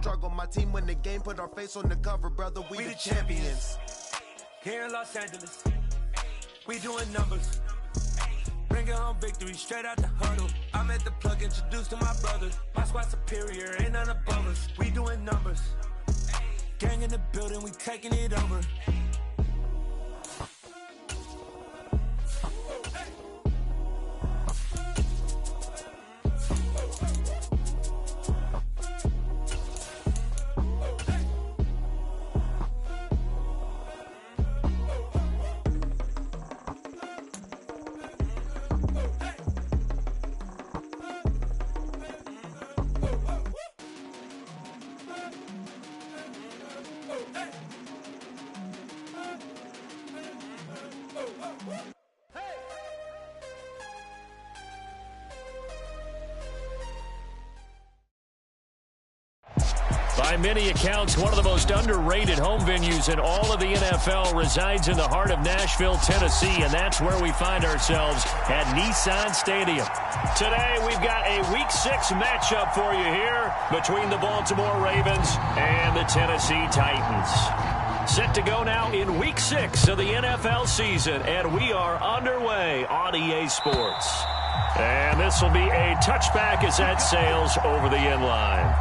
struggle. My team win the game, put our face on the cover, brother. We the champions. Here in Los Angeles, we doing numbers. Bringing home victory straight out the huddle. I'm at the plug, introduced to my brothers. My squad superior, ain't none above us. We doing numbers. Gang in the building, we taking it over. By many accounts, one of the most underrated home venues in all of the NFL resides in the heart of Nashville, Tennessee, and that's where we find ourselves at Nissan Stadium. Today, we've got a Week 6 matchup for you here between the Baltimore Ravens and the Tennessee Titans. Set to go now in Week 6 of the NFL season, and we are underway on EA Sports. And this will be a touchback as that sails over the end line.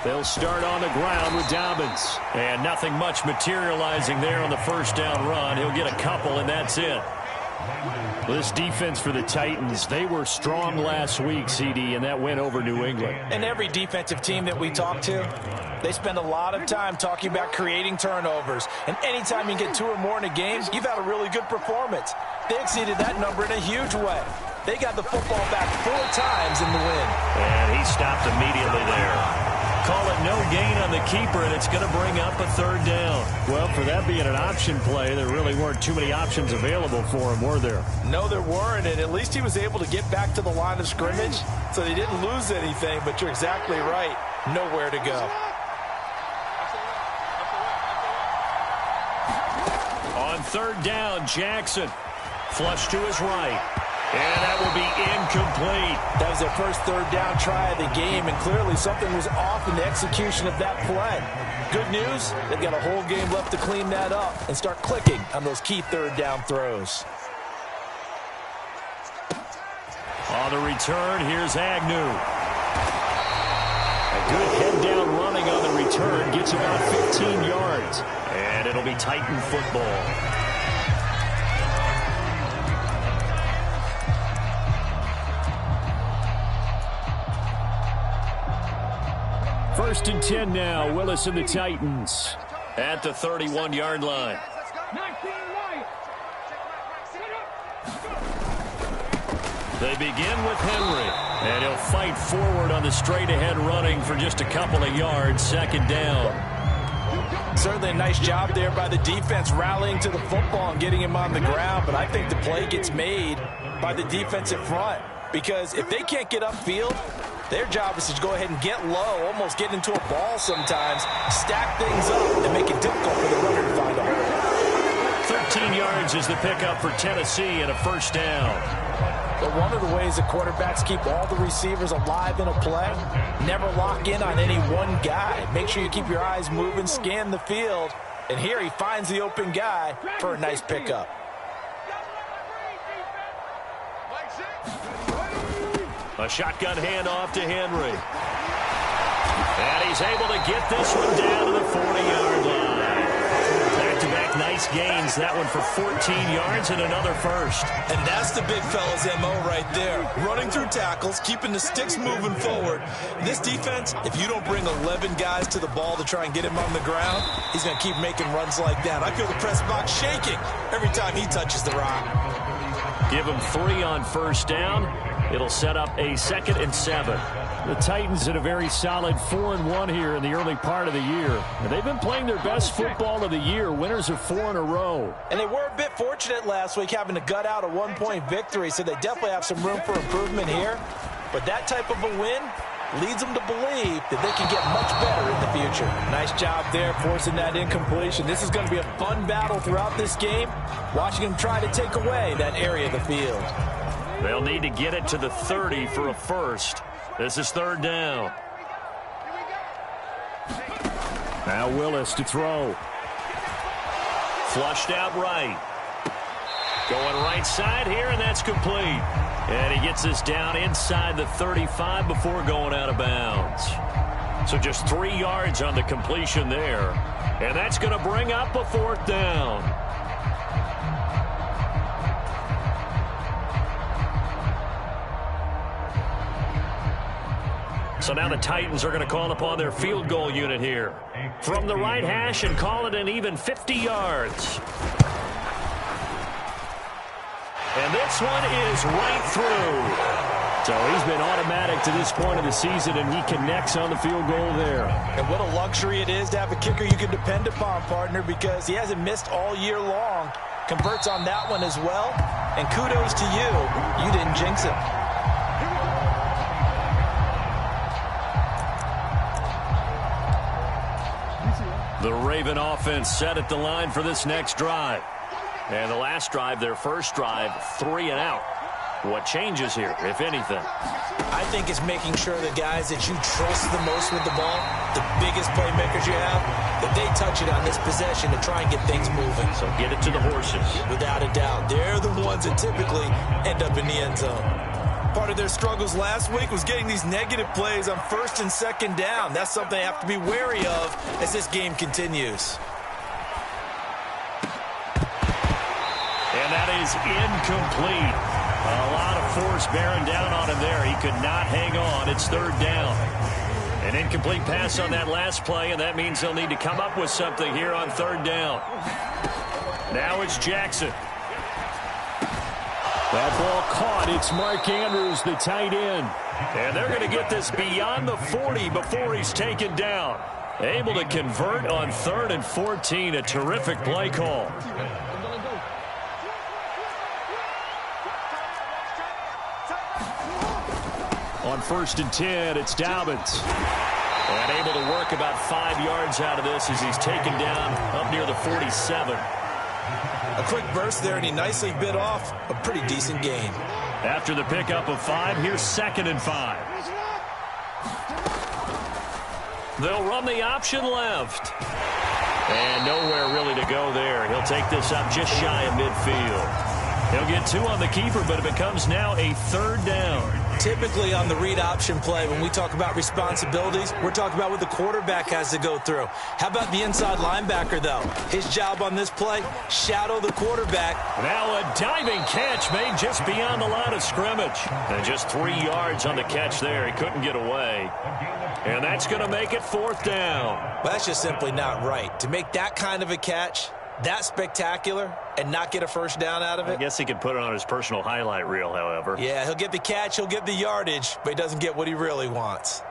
They'll start on the ground with Dobbins. And nothing much materializing there on the first down run. He'll get a couple, and that's it. This defense for the Titans, they were strong last week, CD, and that went over New England. And every defensive team that we talk to, they spend a lot of time talking about creating turnovers. And anytime you get 2 or more in a game, you've had a really good performance. They exceeded that number in a huge way. They got the football back 4 times in the win. And he stopped immediately there. Call it no gain on the keeper, and it's going to bring up a 3rd down. Well, for that being an option play, there really weren't too many options available for him, were there? No, there weren't, and at least he was able to get back to the line of scrimmage, so they didn't lose anything, but you're exactly right. Nowhere to go. On 3rd down, Jackson. Flush to his right. And that will be incomplete. That was their first 3rd down try of the game, and clearly something was off in the execution of that play. Good news, they've got a whole game left to clean that up and start clicking on those key 3rd down throws. On the return, here's Agnew. A good head-down running on the return gets about 15 yards. And it'll be Titan football. 1st and 10 now. Willis and the Titans at the 31-yard line. They begin with Henry, and he'll fight forward on the straight-ahead running for just a couple of yards. 2nd down. Certainly a nice job there by the defense rallying to the football and getting him on the ground, but I think the play gets made by the defensive front, because if they can't get upfield, their job is to go ahead and get low, almost get into a ball sometimes, stack things up, and make it difficult for the runner to find a hole. 13 yards is the pickup for Tennessee and a 1st down. But one of the ways that quarterbacks keep all the receivers alive in a play, never lock in on any one guy. Make sure you keep your eyes moving, scan the field, and here he finds the open guy for a nice pickup. A shotgun handoff to Henry. And he's able to get this one down to the 40-yard line. Back-to-back nice gains. That one for 14 yards and another 1st. And that's the big fella's MO right there. Running through tackles, keeping the sticks moving forward. This defense, if you don't bring 11 guys to the ball to try and get him on the ground, he's going to keep making runs like that. I feel the press box shaking every time he touches the rock. Give him 3 on 1st down. It'll set up a 2nd and 7. The Titans in a very solid 4-1 here in the early part of the year. And they've been playing their best football of the year. Winners of 4 in a row. And they were a bit fortunate last week having to gut out a one-point victory, so they definitely have some room for improvement here. But that type of a win leads them to believe that they can get much better in the future. Nice job there forcing that incompletion. This is going to be a fun battle throughout this game, watching them try to take away that area of the field. They'll need to get it to the 30 for a first. This is 3rd down. Now Willis to throw. Flushed out right. Going right side here, and that's complete. And he gets this down inside the 35 before going out of bounds. So just 3 yards on the completion there. And that's going to bring up a 4th down. So now the Titans are going to call upon their field goal unit here. From the right hash and call it an even 50 yards. And this one is right through. So he's been automatic to this point of the season, and he connects on the field goal there. And what a luxury it is to have a kicker you can depend upon, partner, because he hasn't missed all year long. Converts on that one as well. And kudos to you. You didn't jinx him. The Raven offense set at the line for this next drive. And the last drive, their first drive, 3 and out. What changes here, if anything? I think it's making sure the guys that you trust the most with the ball, the biggest playmakers you have, that they touch it on this possession to try and get things moving. So get it to the horses. Without a doubt. They're the ones that typically end up in the end zone. Part of their struggles last week was getting these negative plays on 1st and 2nd down. That's something they have to be wary of as this game continues. And that is incomplete. A lot of force bearing down on him there. He could not hang on. It's 3rd down. An incomplete pass on that last play, and that means they'll need to come up with something here on 3rd down. Now it's Jackson. That ball caught. It's Mark Andrews, the tight end. And they're going to get this beyond the 40 before he's taken down. Able to convert on 3rd and 14. A terrific play call. On 1st and 10, it's Dobbins. And able to work about 5 yards out of this as he's taken down up near the 47. A quick burst there, and he nicely bit off a pretty decent gain. After the pickup of 5, here's 2nd and 5. They'll run the option left. And nowhere really to go there. He'll take this up just shy of midfield. He'll get 2 on the keeper, but it becomes now a 3rd down. Typically on the read option play, when we talk about responsibilities, we're talking about what the quarterback has to go through. How about the inside linebacker, though? His job on this play, shadow the quarterback. Now a diving catch made just beyond the line of scrimmage. And just 3 yards on the catch there. He couldn't get away. And that's going to make it 4th down. Well, that's just simply not right. To make that kind of a catch, that spectacular, and not get a 1st down out of it. I guess he could put it on his personal highlight reel, however. Yeah, he'll get the catch, he'll get the yardage, but he doesn't get what he really wants.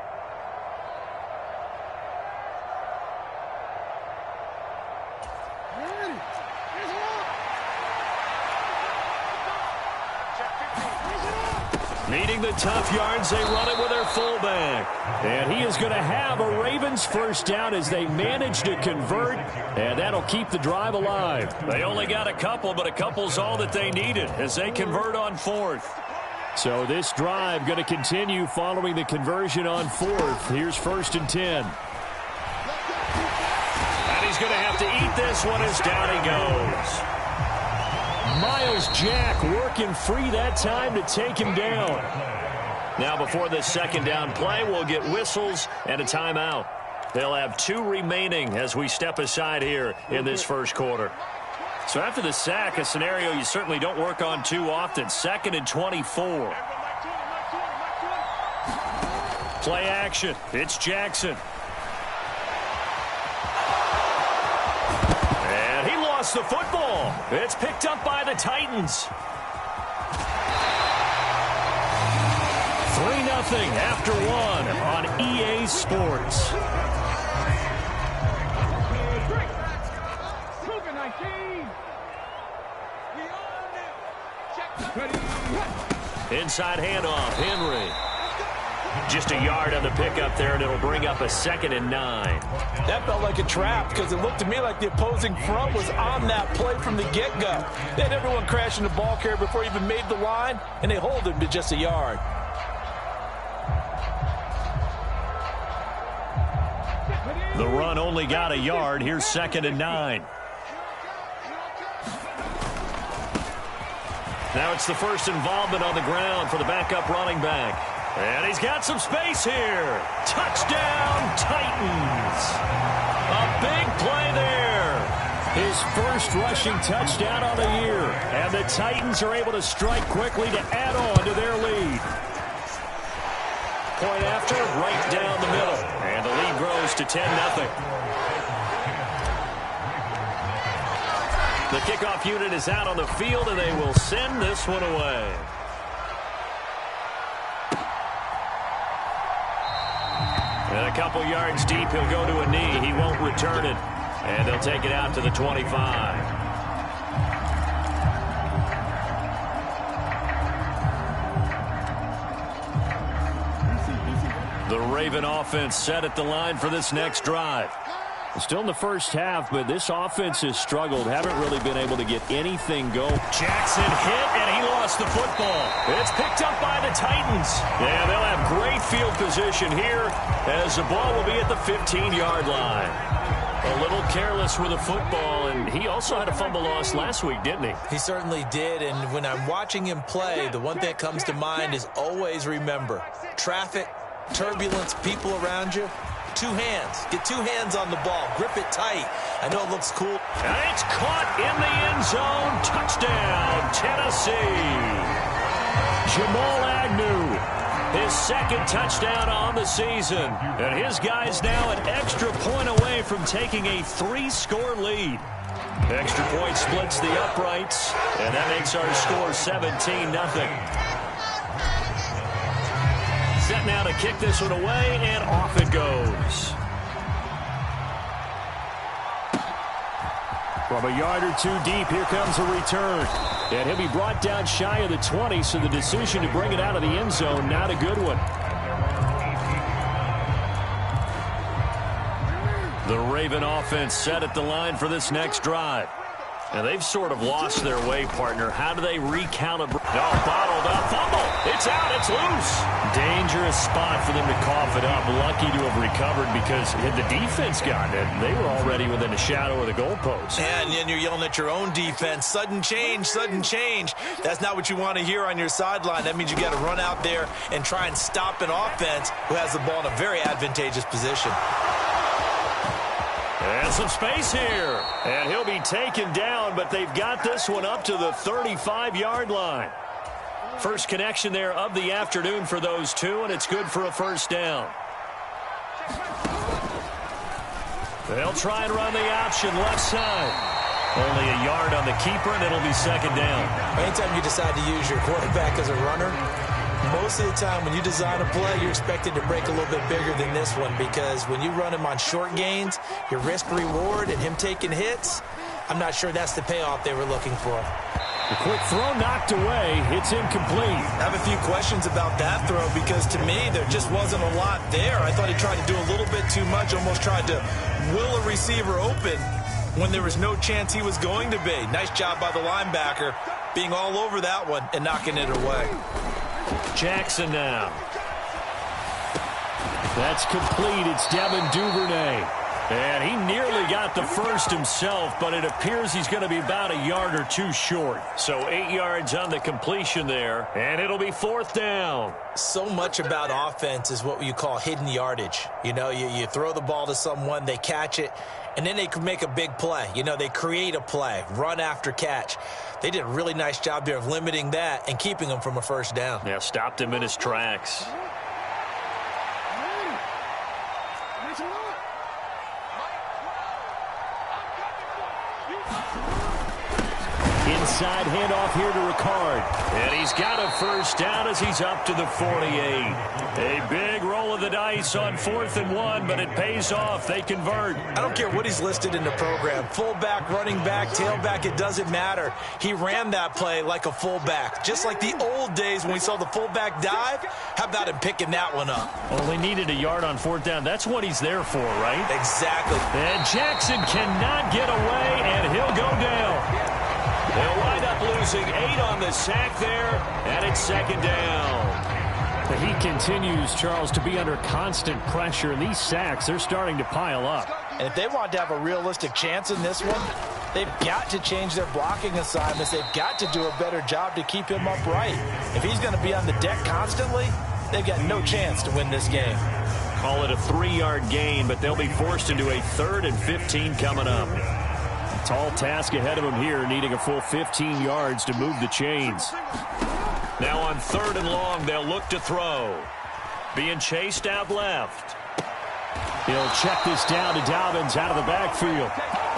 Needing the tough yards, they run it with their fullback. And he is going to have a Ravens 1st down as they manage to convert, and that'll keep the drive alive. They only got a couple, but a couple's all that they needed as they convert on 4th. So this drive going to continue following the conversion on 4th. Here's 1st and 10. And he's going to have to eat this one as down he goes. Miles Jack working free that time to take him down. Now before this 2nd down play, we'll get whistles and a timeout. They'll have 2 remaining as we step aside here in this 1st quarter. So after the sack, a scenario you certainly don't work on too often. 2nd and 24. Play action. It's Jackson. And he lost the football. It's picked up by the Titans. 3-0 after one on EA Sports. Inside handoff, Henry. Just a yard on the pickup there, and it'll bring up a 2nd and 9. That felt like a trap because it looked to me like the opposing front was on that play from the get-go. They had everyone crashing the ball carrier before he even made the line, and they hold him to just a yard. The run only got a yard. Here's 2nd and 9. Now it's the first involvement on the ground for the backup running back. And he's got some space here. Touchdown, Titans. A big play there. His first rushing touchdown on the year. And the Titans are able to strike quickly to add on to their lead. Point after, right down the middle. And the lead grows to 10-0. The kickoff unit is out on the field, and they will send this one away. And a couple yards deep, he'll go to a knee. He won't return it. And they'll take it out to the 25. The Raven offense set at the line for this next drive. Still in the first half, but this offense has struggled. Haven't really been able to get anything going. Jackson hit, and he lost the football. It's picked up by the Titans. Yeah, they'll have great field position here as the ball will be at the 15-yard line. A little careless with the football, and he also had a fumble loss last week, didn't he? He certainly did, and when I'm watching him play, the one thing that comes to mind is always remember, traffic, turbulence, people around you. 2 hands. Get 2 hands on the ball. Grip it tight. I know it looks cool. And it's caught in the end zone. Touchdown, Tennessee. Jamal Agnew, his 2nd touchdown on the season. And his guy's now an extra point away from taking a 3-score lead. Extra point splits the uprights, and that makes our score 17-0. Set now to kick this one away, and off it goes. From a yard or 2 deep, here comes a return. And he'll be brought down shy of the 20, so the decision to bring it out of the end zone, not a good one. The Raven offense set at the line for this next drive. And they've sort of lost their way, partner. How do they recalibrate? No, bottled up. Fumble. It's out. It's loose. Dangerous spot for them to cough it up. Lucky to have recovered because had the defense gotten it, they were already within a shadow of the goalpost. And then you're yelling at your own defense. Sudden change, sudden change. That's not what you want to hear on your sideline. That means you got to run out there and try and stop an offense who has the ball in a very advantageous position. And some space here. And he'll be taken down, but they've got this one up to the 35-yard line. First connection there of the afternoon for those two, and it's good for a first down. They'll try and run the option left side. Only a yard on the keeper, and it'll be 2nd down. Anytime you decide to use your quarterback as a runner, most of the time when you design a play, you're expected to break a little bit bigger than this one because when you run him on short gains, your risk-reward and him taking hits, I'm not sure that's the payoff they were looking for. The quick throw knocked away. It's incomplete. I have a few questions about that throw because to me there just wasn't a lot there. I thought he tried to do a little bit too much, almost tried to will a receiver open when there was no chance he was going to be. Nice job by the linebacker being all over that one and knocking it away. Jackson now. That's complete. It's Devin Duvernay. And he nearly got the first himself, but it appears he's going to be about a yard or 2 short. So 8 yards on the completion there, and it'll be 4th down. So much about offense is what you call hidden yardage. You know, you throw the ball to someone, they catch it, and then they can make a big play. You know, they create a play, run after catch. They did a really nice job there of limiting that and keeping him from a first down. Yeah, stopped him in his tracks. side handoff here to Ricard. And he's got a first down as he's up to the 48. A big roll of the dice on 4th and 1, but it pays off. They convert. I don't care what he's listed in the program. Fullback, running back, tailback, it doesn't matter. He ran that play like a fullback. Just like the old days when we saw the fullback dive. How about him picking that one up? Well, they needed a yard on 4th down. That's what he's there for, right? Exactly. And Jackson cannot get away, and he'll go down. They'll wind up losing 8 on the sack there, and it's 2nd down. But he continues, Charles, to be under constant pressure, and these sacks, they're starting to pile up. And if they want to have a realistic chance in this one, they've got to change their blocking assignments. They've got to do a better job to keep him upright. If he's going to be on the deck constantly, they've got no chance to win this game. Call it a 3-yard gain, but they'll be forced into a 3rd and 15 coming up. Tall task ahead of him here, needing a full 15 yards to move the chains. Now on 3rd and long, they'll look to throw. Being chased out left. He'll check this down to Dobbins out of the backfield.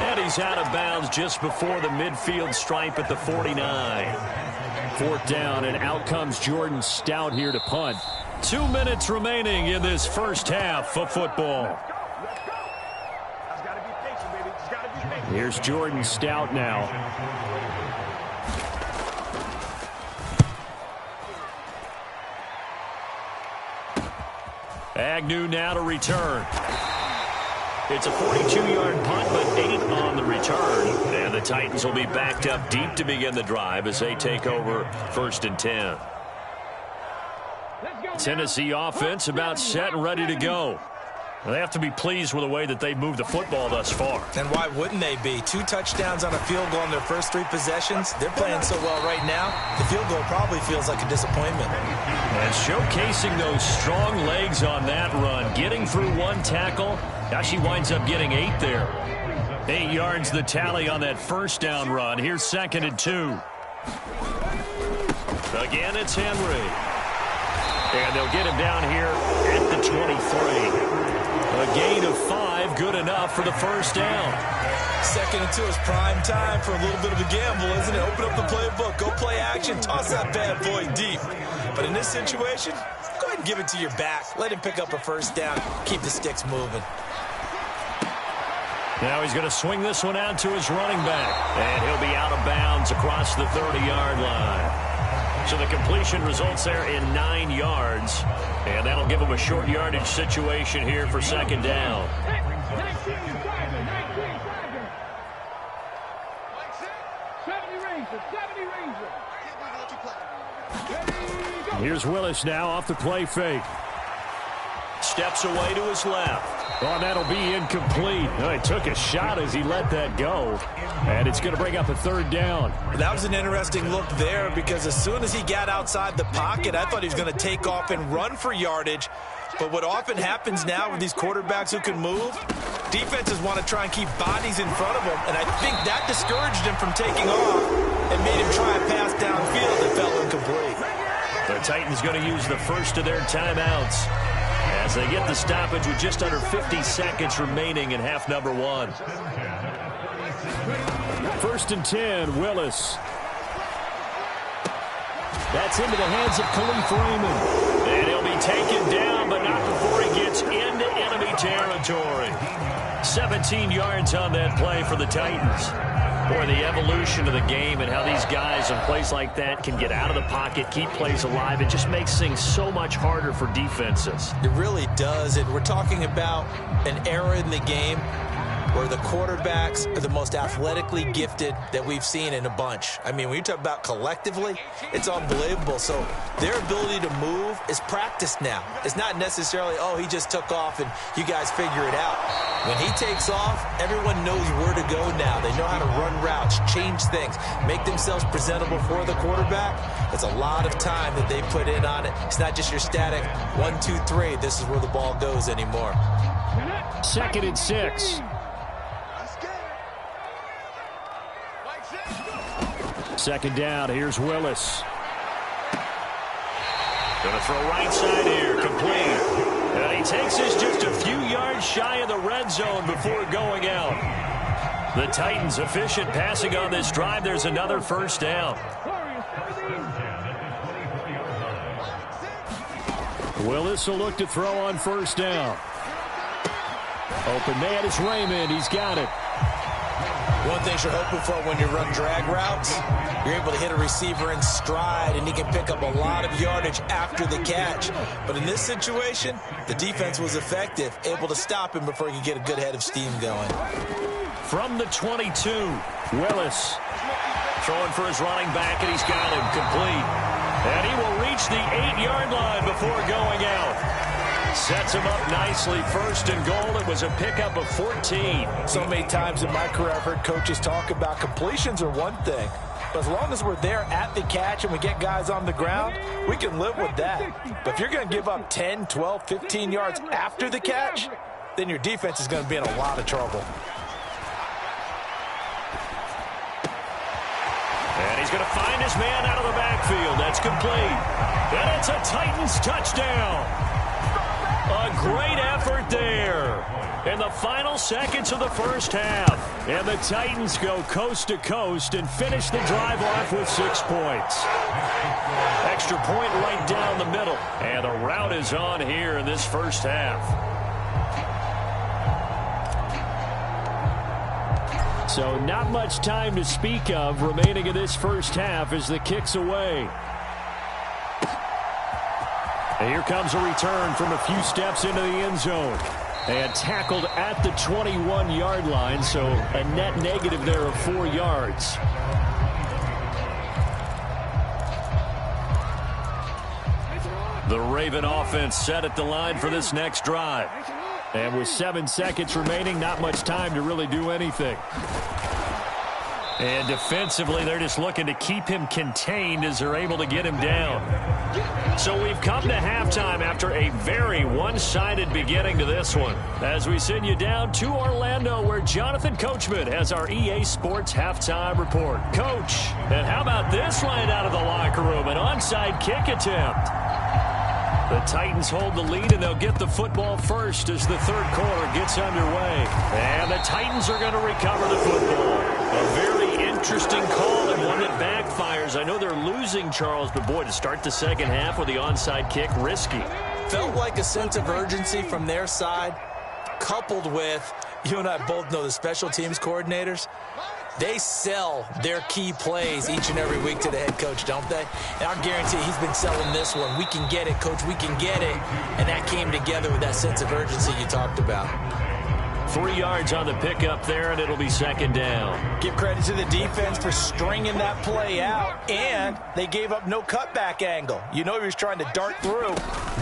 And he's out of bounds just before the midfield stripe at the 49. 4th down, and out comes Jordan Stout here to punt. 2 minutes remaining in this first half of football. Here's Jordan Stout now. Agnew now to return. It's a 42-yard punt, but 8 on the return. And the Titans will be backed up deep to begin the drive as they take over 1st and 10. Tennessee offense about set and ready to go. They have to be pleased with the way that they've moved the football thus far. And why wouldn't they be? 2 touchdowns on a field goal in their first 3 possessions. They're playing so well right now, the field goal probably feels like a disappointment. And showcasing those strong legs on that run, getting through 1 tackle. Now she winds up getting 8 there. 8 yards the tally on that first down run. Here's 2nd and 2. Again, it's Henry. And they'll get him down here at the 23. A gain of 5, good enough for the first down. 2nd and 2 is prime time for a little bit of a gamble, isn't it? Open up the playbook, go play action, toss that bad boy deep. But in this situation, go ahead and give it to your back. Let him pick up a first down, keep the sticks moving. Now he's going to swing this one out to his running back. And he'll be out of bounds across the 30-yard line. So the completion results there in 9 yards. And that'll give him a short yardage situation here for 2nd down. Here's Willis now off the play fake. Steps away to his left. Oh, that'll be incomplete. Oh, he took a shot as he let that go. And it's going to bring up a 3rd down. That was an interesting look there because as soon as he got outside the pocket, I thought he was going to take off and run for yardage. But what often happens now with these quarterbacks who can move, defenses want to try and keep bodies in front of them. And I think that discouraged him from taking off and made him try a pass downfield that fell incomplete. The Titans going to use the first of their timeouts as they get the stoppage with just under 50 seconds remaining in half number 1. 1st and 10, Willis. That's into the hands of Khalif Raymond. And he'll be taken down, but not before he gets into enemy territory. 17 yards on that play for the Titans. Boy, the evolution of the game and how these guys in plays like that can get out of the pocket, keep plays alive, it just makes things so much harder for defenses. It really does, and we're talking about an era in the game where the quarterbacks are the most athletically gifted that we've seen in a bunch. I mean, when you talk about collectively, it's unbelievable. So their ability to move is practiced now. It's not necessarily, oh, he just took off and you guys figure it out. When he takes off, everyone knows where to go now. They know how to run routes, change things, make themselves presentable for the quarterback. It's a lot of time that they put in on it. It's not just your static 1, 2, 3. This is where the ball goes anymore. 2nd and 6. Second down, here's Willis. Gonna throw right side here, complete. And he takes this just a few yards shy of the red zone before going out. The Titans efficient passing on this drive. There's another first down. Willis will look to throw on first down. Open man is Raymond. He's got it. One thing you're hoping for when you run drag routes, you're able to hit a receiver in stride, and he can pick up a lot of yardage after the catch. But in this situation, the defense was effective, able to stop him before he could get a good head of steam going. From the 22, Willis throwing for his running back, and he's got him complete. And he will reach the 8-yard line before going out. Sets him up nicely. First and goal. It was a pickup of 14. So many times in my career, I've heard coaches talk about completions are one thing. But as long as we're there at the catch and we get guys on the ground, we can live with that. But if you're going to give up 10, 12, 15 yards after the catch, then your defense is going to be in a lot of trouble. And he's going to find his man out of the backfield. That's complete. And it's a Titans touchdown. A great effort there in the final seconds of the first half. And the Titans go coast to coast and finish the drive off with 6 points. Extra point right down the middle. And the route is on here in this first half. So not much time to speak of remaining in this first half as the kick's away. And here comes a return from a few steps into the end zone. And tackled at the 21-yard line, so a net negative there of 4 yards. The Raven offense set at the line for this next drive. And with 7 seconds remaining, not much time to really do anything. And defensively, they're just looking to keep him contained as they're able to get him down. So we've come to halftime after a very one-sided beginning to this one. As we send you down to Orlando, where Jonathan Coachman has our EA Sports halftime report. Coach, and how about this line out of the locker room? An onside kick attempt. The Titans hold the lead, and they'll get the football first as the third quarter gets underway. And the Titans are going to recover the football. A very interesting call and one that backfires. I know they're losing, Charles, but boy, to start the second half with the onside kick, risky. Felt like a sense of urgency from their side, coupled with, you and I both know the special teams coordinators, they sell their key plays each and every week to the head coach, don't they? And I guarantee he's been selling this one. We can get it, coach, we can get it. And that came together with that sense of urgency you talked about. 3 yards on the pickup there, and it'll be second down. Give credit to the defense for stringing that play out, and they gave up no cutback angle. You know he was trying to dart through.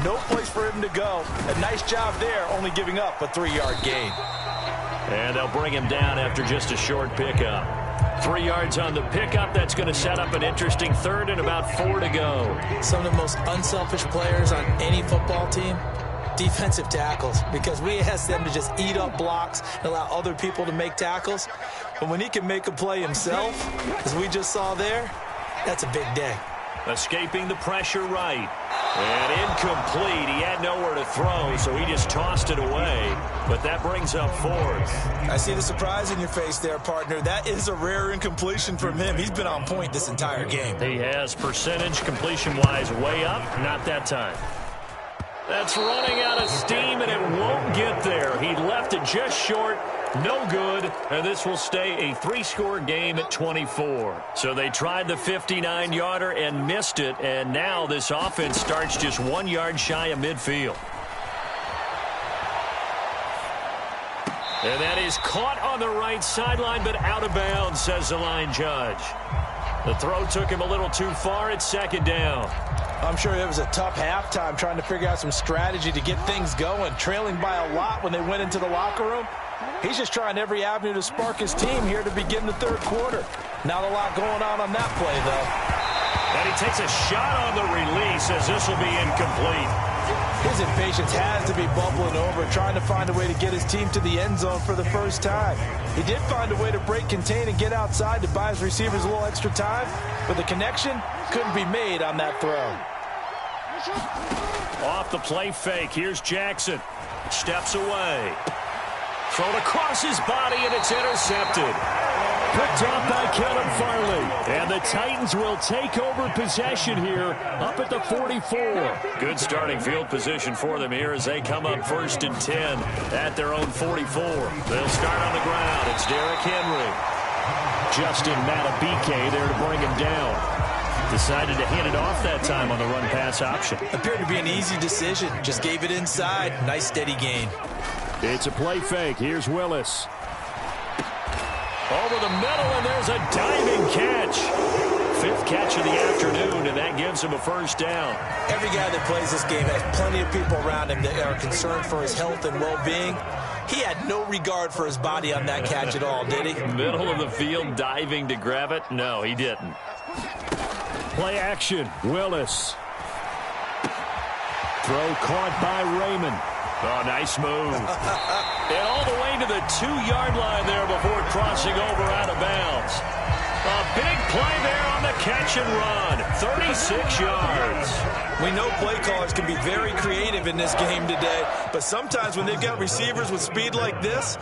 No place for him to go. A nice job there, only giving up a 3-yard gain. And they'll bring him down after just a short pickup. 3 yards on the pickup. That's going to set up an interesting third and about 4 to go. Some of the most unselfish players on any football team, defensive tackles, because we ask them to just eat up blocks and allow other people to make tackles. But when he can make a play himself, as we just saw there, that's a big day. Escaping the pressure right. And incomplete. He had nowhere to throw, so he just tossed it away. But that brings up fourth. I see the surprise in your face there, partner. That is a rare incompletion from him. He's been on point this entire game. He has percentage completion-wise way up. Not that time. That's running out of steam, and it won't get there. He left it just short. No good, and this will stay a 3-score game at 24. So they tried the 59-yarder and missed it, and now this offense starts just 1 yard shy of midfield. And that is caught on the right sideline, but out of bounds, says the line judge. The throw took him a little too far. It's second down. I'm sure it was a tough halftime trying to figure out some strategy to get things going, trailing by a lot when they went into the locker room. He's just trying every avenue to spark his team here to begin the third quarter. Not a lot going on that play, though. And he takes a shot on the release as this will be incomplete. His impatience has to be bubbling over, trying to find a way to get his team to the end zone for the first time. He did find a way to break contain and get outside to buy his receivers a little extra time, but the connection couldn't be made on that throw. Off the play fake, here's Jackson. Steps away. Thrown across his body, and it's intercepted. Picked off by Kevin Farley. And the Titans will take over possession here up at the 44. Good starting field position for them here as they come up 1st and 10 at their own 44. They'll start on the ground. It's Derrick Henry. Justin Matabike there to bring him down. Decided to hand it off that time on the run-pass option. Appeared to be an easy decision. Just gave it inside. Nice steady gain. It's a play fake. Here's Willis. Over the middle, and there's a diving catch. 5th catch of the afternoon, and that gives him a 1st down. Every guy that plays this game has plenty of people around him that are concerned for his health and well-being. He had no regard for his body on that catch at all, did he? Middle of the field, diving to grab it? No, he didn't. Play action, Willis. Throw caught by Raymond. Oh, nice move. And all the way to the 2-yard line there before crossing over out of bounds. A big play there on the catch and run. 36 yards. We know play callers can be very creative in this game today, but sometimes when they've got receivers with speed like this,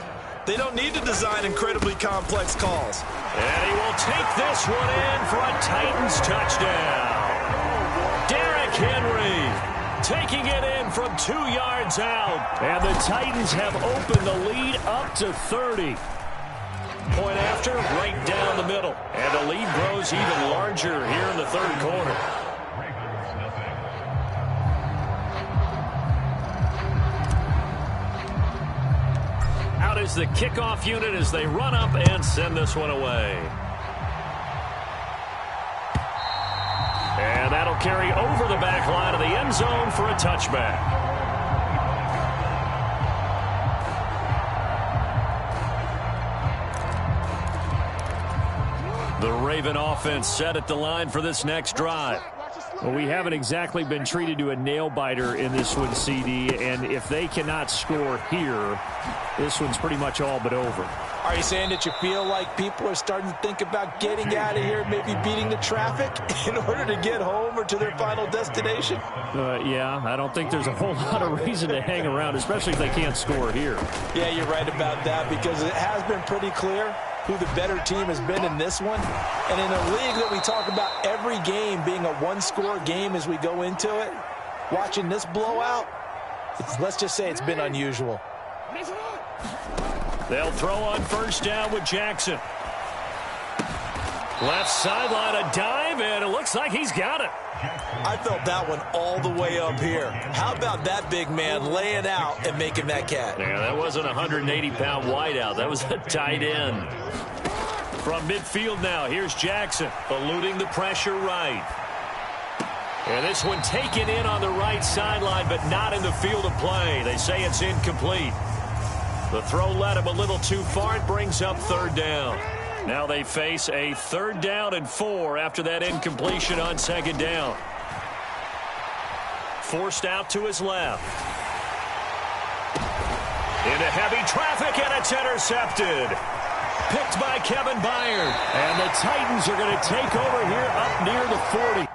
they don't need to design incredibly complex calls. And he will take this one in for a Titans touchdown. Derrick Henry taking it in from 2 yards out. And the Titans have opened the lead up to 30. Point after, right down the middle. And the lead grows even larger here in the 3rd quarter. Out is the kickoff unit as they run up and send this one away. And that'll carry over the back line of the end zone for a touchback. The Raven offense set at the line for this next drive. Well, we haven't exactly been treated to a nail-biter in this one, CD, and if they cannot score here, this one's pretty much all but over. Are you saying that you feel like people are starting to think about getting out of here, maybe beating the traffic in order to get home or to their final destination? Yeah, I don't think there's a whole lot of reason to hang around, especially if they can't score here. Yeah, you're right about that because it has been pretty clear who the better team has been in this one. And in a league that we talk about every game being a one-score game as we go into it, watching this blowout, let's just say it's been unusual. They'll throw on 1st down with Jackson. Left sideline, a dive, and it looks like he's got it. I felt that one all the way up here. How about that big man laying out and making that catch? Yeah, that wasn't a 180-pound wideout. That was a tight end. From midfield now, here's Jackson, eluding the pressure right. And this one taken in on the right sideline, but not in the field of play. They say it's incomplete. The throw led him a little too far. It brings up 3rd down. Now they face a 3rd down and 4 after that incompletion on 2nd down. Forced out to his left. Into heavy traffic, and it's intercepted. Picked by Kevin Byard. And the Titans are going to take over here up near the 40.